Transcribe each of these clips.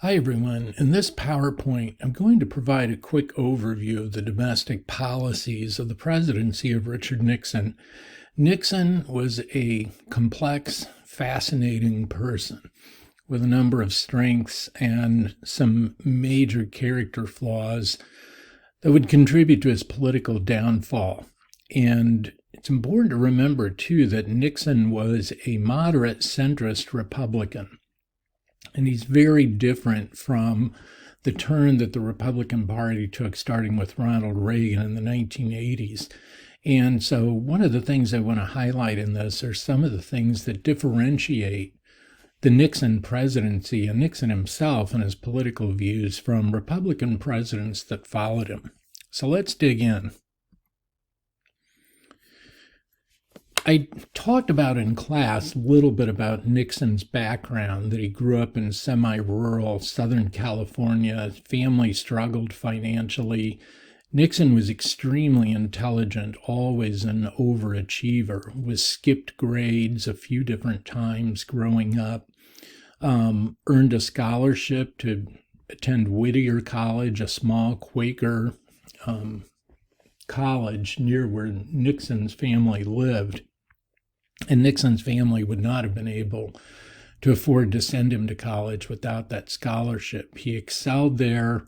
Hi everyone. In this PowerPoint, I'm going to provide a quick overview of the domestic policies of the presidency of Richard Nixon. Nixon was a complex, fascinating person with a number of strengths and some major character flaws that would contribute to his political downfall. And it's important to remember, too, that Nixon was a moderate centrist Republican. And he's very different from the turn that the Republican Party took starting with Ronald Reagan in the 1980s. And so one of the things I want to highlight in this are some of the things that differentiate the Nixon presidency and Nixon himself and his political views from Republican presidents that followed him. So let's dig in. I talked about in class a little bit about Nixon's background, that he grew up in semi-rural Southern California. His family struggled financially. Nixon was extremely intelligent, always an overachiever, was skipped grades a few different times growing up, earned a scholarship to attend Whittier College, a small Quaker college near where Nixon's family lived. And Nixon's family would not have been able to afford to send him to college without that scholarship. He excelled there.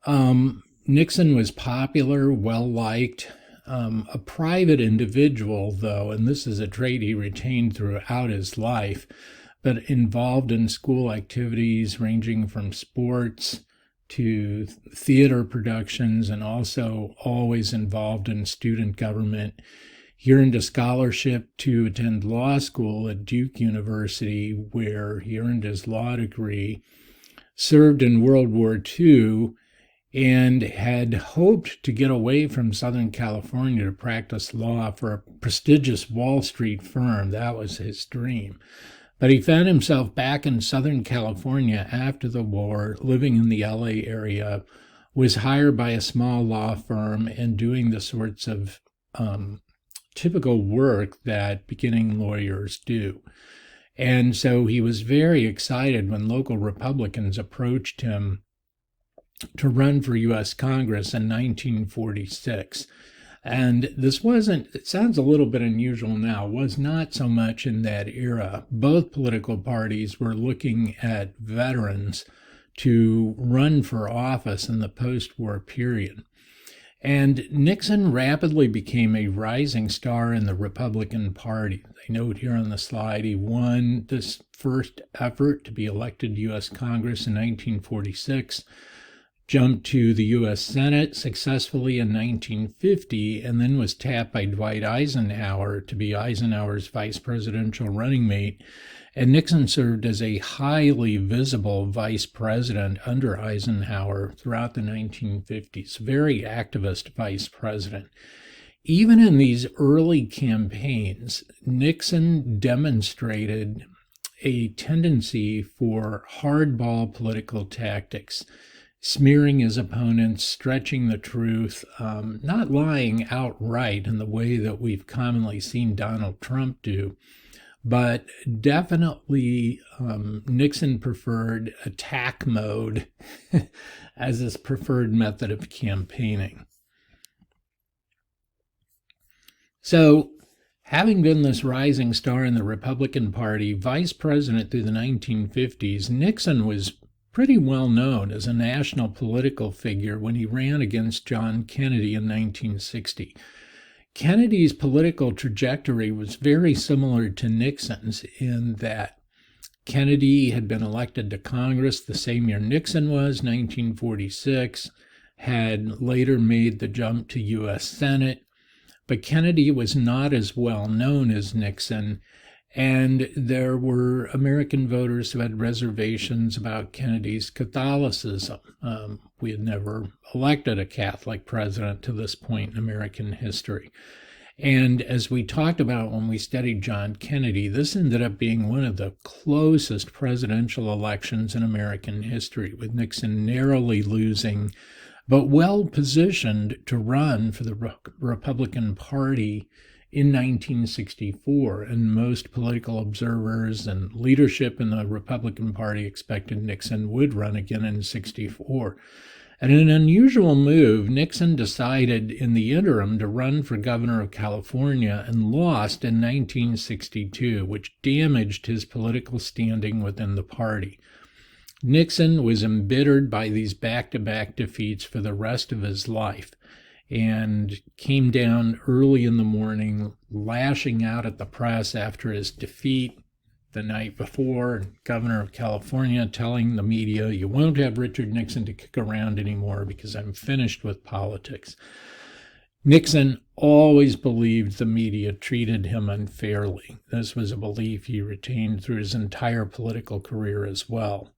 Nixon was popular, well-liked, a private individual, though, and this is a trait he retained throughout his life, but involved in school activities ranging from sports to theater productions, and also always involved in student government. He earned a scholarship to attend law school at Duke University, where he earned his law degree, served in World War II, and had hoped to get away from Southern California to practice law for a prestigious Wall Street firm. That was his dream. But he found himself back in Southern California after the war, living in the LA area, was hired by a small law firm and doing the sorts of typical work that beginning lawyers do. And so he was very excited when local Republicans approached him to run for U.S. Congress in 1946. And this wasn't, it sounds a little bit unusual now, was not so much in that era. Both political parties were looking at veterans to run for office in the post-war period. And Nixon rapidly became a rising star in the Republican Party. They note here on the slide he won this first effort to be elected to U.S. Congress in 1946, jumped to the U.S. Senate successfully in 1950, and then was tapped by Dwight Eisenhower to be Eisenhower's vice presidential running mate. And Nixon served as a highly visible vice president under Eisenhower throughout the 1950s, very activist vice president. Even in these early campaigns, Nixon demonstrated a tendency for hardball political tactics, smearing his opponents, stretching the truth, not lying outright in the way that we've commonly seen Donald Trump do. But definitely Nixon preferred attack mode as his preferred method of campaigning. So, having been this rising star in the Republican Party, vice president through the 1950s, Nixon was pretty well known as a national political figure when he ran against John Kennedy in 1960. Kennedy's political trajectory was very similar to Nixon's in that Kennedy had been elected to Congress the same year Nixon was, 1946, had later made the jump to U.S. Senate, but Kennedy was not as well known as Nixon, and there were American voters who had reservations about Kennedy's Catholicism. We had never elected a Catholic president to this point in American history. And as we talked about when we studied John Kennedy, this ended up being one of the closest presidential elections in American history, with Nixon narrowly losing, but well positioned to run for the Republican Party in 1964, and most political observers and leadership in the Republican Party expected Nixon would run again in 64. And in an unusual move, Nixon decided in the interim to run for governor of California and lost in 1962, which damaged his political standing within the party. Nixon was embittered by these back-to-back defeats for the rest of his life and came down early in the morning, lashing out at the press after his defeat the night before, governor of California, telling the media, "You won't have Richard Nixon to kick around anymore because I'm finished with politics." Nixon always believed the media treated him unfairly. This was a belief he retained through his entire political career as well.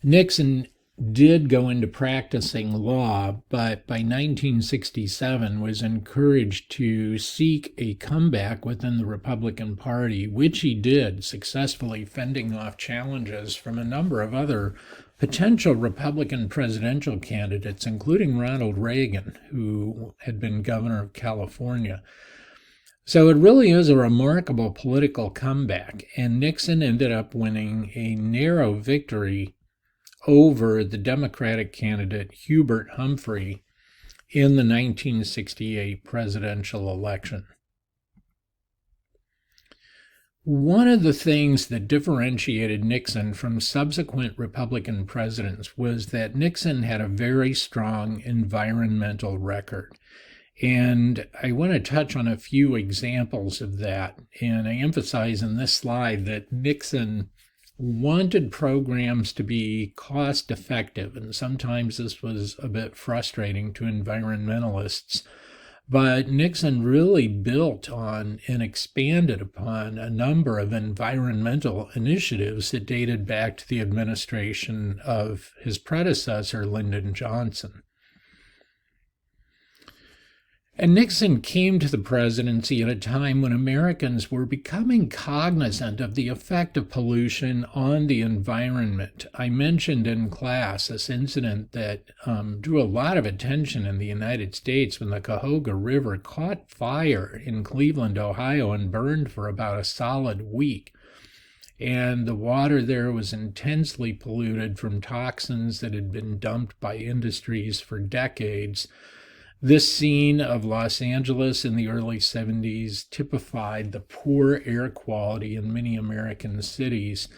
Nixon did go into practicing law, but by 1967 was encouraged to seek a comeback within the Republican Party, which he did, successfully fending off challenges from a number of other potential Republican presidential candidates, including Ronald Reagan, who had been governor of California. So it really is a remarkable political comeback, and Nixon ended up winning a narrow victory over the Democratic candidate Hubert Humphrey in the 1968 presidential election. One of the things that differentiated Nixon from subsequent Republican presidents was that Nixon had a very strong environmental record. And I want to touch on a few examples of that. And I emphasize in this slide that Nixon wanted programs to be cost effective, and sometimes this was a bit frustrating to environmentalists. But Nixon really built on and expanded upon a number of environmental initiatives that dated back to the administration of his predecessor, Lyndon Johnson. And Nixon came to the presidency at a time when Americans were becoming cognizant of the effect of pollution on the environment. I mentioned in class this incident that drew a lot of attention in the United States when the Cuyahoga River caught fire in Cleveland, Ohio, and burned for about a solid week. And the water there was intensely polluted from toxins that had been dumped by industries for decades. This scene of Los Angeles in the early 70s typified the poor air quality in many American cities,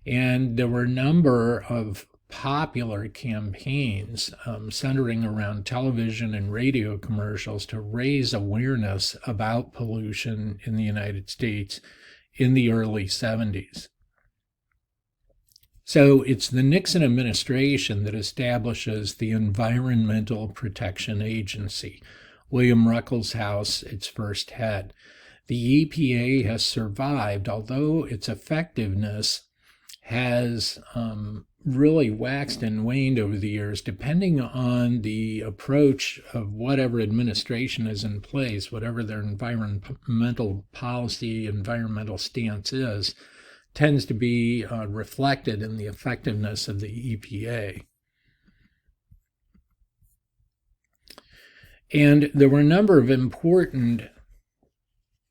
and there were a number of popular campaigns centering around television and radio commercials to raise awareness about pollution in the United States in the early 70s. So it's the Nixon administration that establishes the Environmental Protection Agency, William Ruckelshaus, its first head. The EPA has survived, although its effectiveness has really waxed and waned over the years, depending on the approach of whatever administration is in place, whatever their environmental policy, environmental stance is, tends to be reflected in the effectiveness of the EPA. And there were a number of important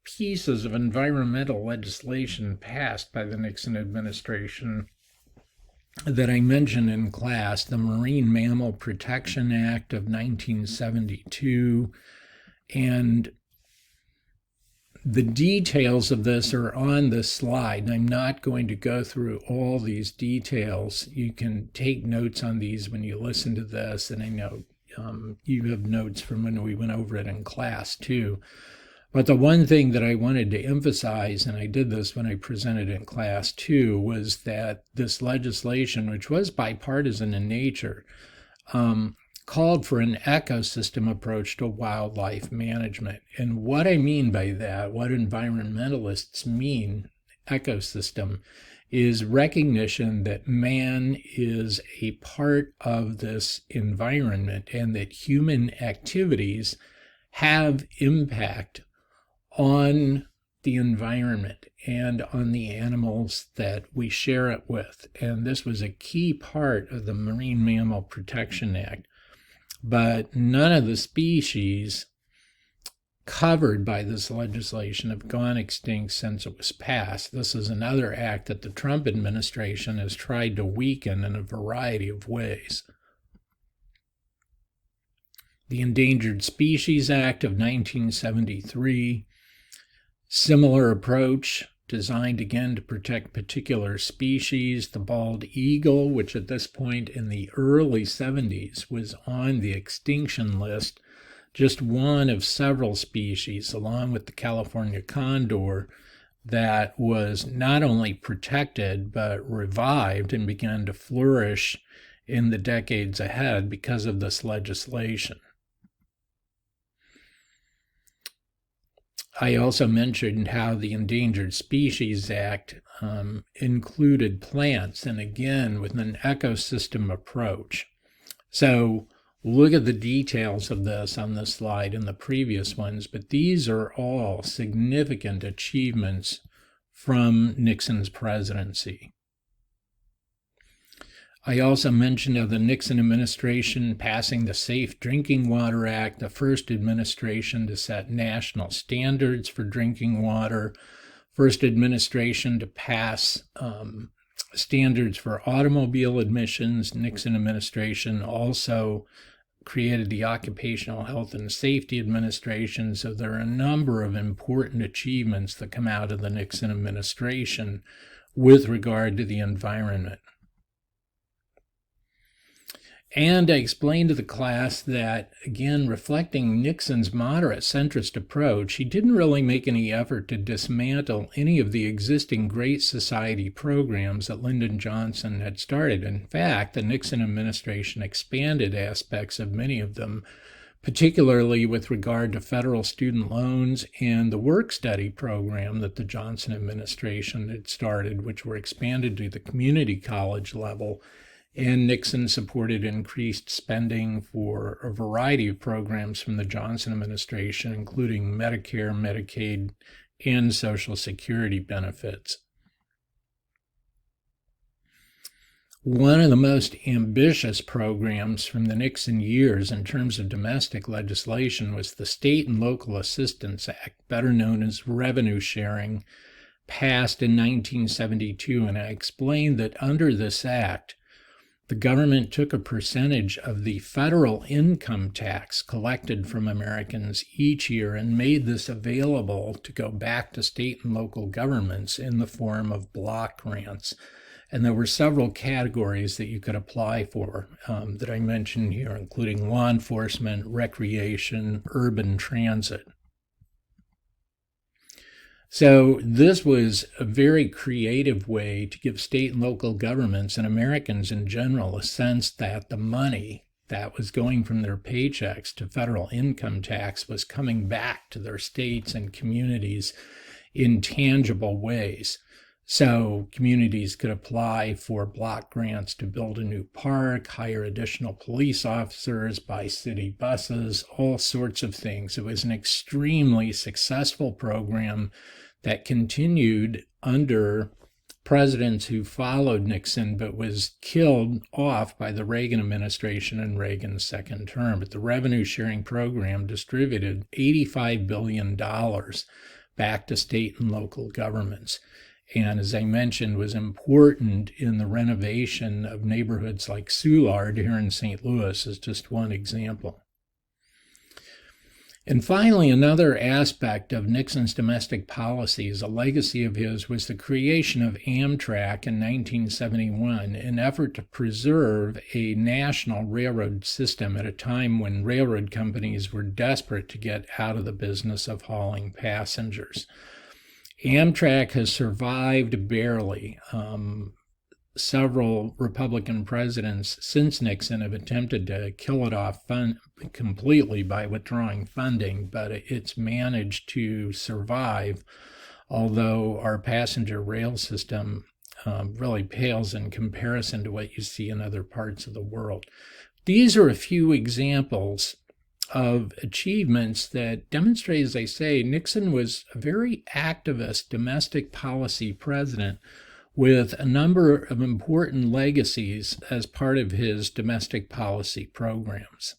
pieces of environmental legislation passed by the Nixon administration that I mentioned in class: the Marine Mammal Protection Act of 1972, and the details of this are on this slide, and I'm not going to go through all these details. You can take notes on these when you listen to this, and I know you have notes from when we went over it in class too. But the one thing that I wanted to emphasize, and I did this when I presented in class too, was that this legislation, which was bipartisan in nature, called for an ecosystem approach to wildlife management. And what I mean by that, what environmentalists mean ecosystem, is recognition that man is a part of this environment and that human activities have impact on the environment and on the animals that we share it with. And this was a key part of the Marine Mammal Protection Act. But none of the species covered by this legislation have gone extinct since it was passed. This is another act that the Trump administration has tried to weaken in a variety of ways. The Endangered Species Act of 1973, similar approach, designed again to protect particular species. The bald eagle, which at this point in the early 70s was on the extinction list, just one of several species, along with the California condor, that was not only protected but revived and began to flourish in the decades ahead because of this legislation. I also mentioned how the Endangered Species Act included plants, and again with an ecosystem approach. So look at the details of this on this slide and the previous ones, but these are all significant achievements from Nixon's presidency. I also mentioned of the Nixon administration passing the Safe Drinking Water Act, the first administration to set national standards for drinking water, first administration to pass standards for automobile emissions. Nixon administration also created the Occupational Health and Safety Administration. So there are a number of important achievements that come out of the Nixon administration with regard to the environment. And I explained to the class that, again, reflecting Nixon's moderate centrist approach, he didn't really make any effort to dismantle any of the existing Great Society programs that Lyndon Johnson had started. In fact, the Nixon administration expanded aspects of many of them, particularly with regard to federal student loans and the work-study program that the Johnson administration had started, which were expanded to the community college level. And Nixon supported increased spending for a variety of programs from the Johnson administration, including Medicare, Medicaid, and Social Security benefits. One of the most ambitious programs from the Nixon years in terms of domestic legislation was the State and Local Assistance Act, better known as revenue sharing, passed in 1972. And I explained that under this act, the government took a percentage of the federal income tax collected from Americans each year and made this available to go back to state and local governments in the form of block grants. And there were several categories that you could apply for that I mentioned here, including law enforcement, recreation, urban transit. So this was a very creative way to give state and local governments and Americans in general a sense that the money that was going from their paychecks to federal income tax was coming back to their states and communities in tangible ways. So communities could apply for block grants to build a new park, hire additional police officers, buy city buses, all sorts of things. It was an extremely successful program that continued under presidents who followed Nixon, but was killed off by the Reagan administration in Reagan's second term. But the revenue sharing program distributed $85 billion back to state and local governments. And as I mentioned, was important in the renovation of neighborhoods like Soulard here in St. Louis as just one example. And finally, another aspect of Nixon's domestic policies, a legacy of his, was the creation of Amtrak in 1971 in an effort to preserve a national railroad system at a time when railroad companies were desperate to get out of the business of hauling passengers. Amtrak has survived barely. Several Republican presidents since Nixon have attempted to kill it off completely by withdrawing funding, but it's managed to survive, although our passenger rail system really pales in comparison to what you see in other parts of the world. These are a few examples of achievements that demonstrate, as I say, Nixon was a very activist domestic policy president with a number of important legacies as part of his domestic policy programs.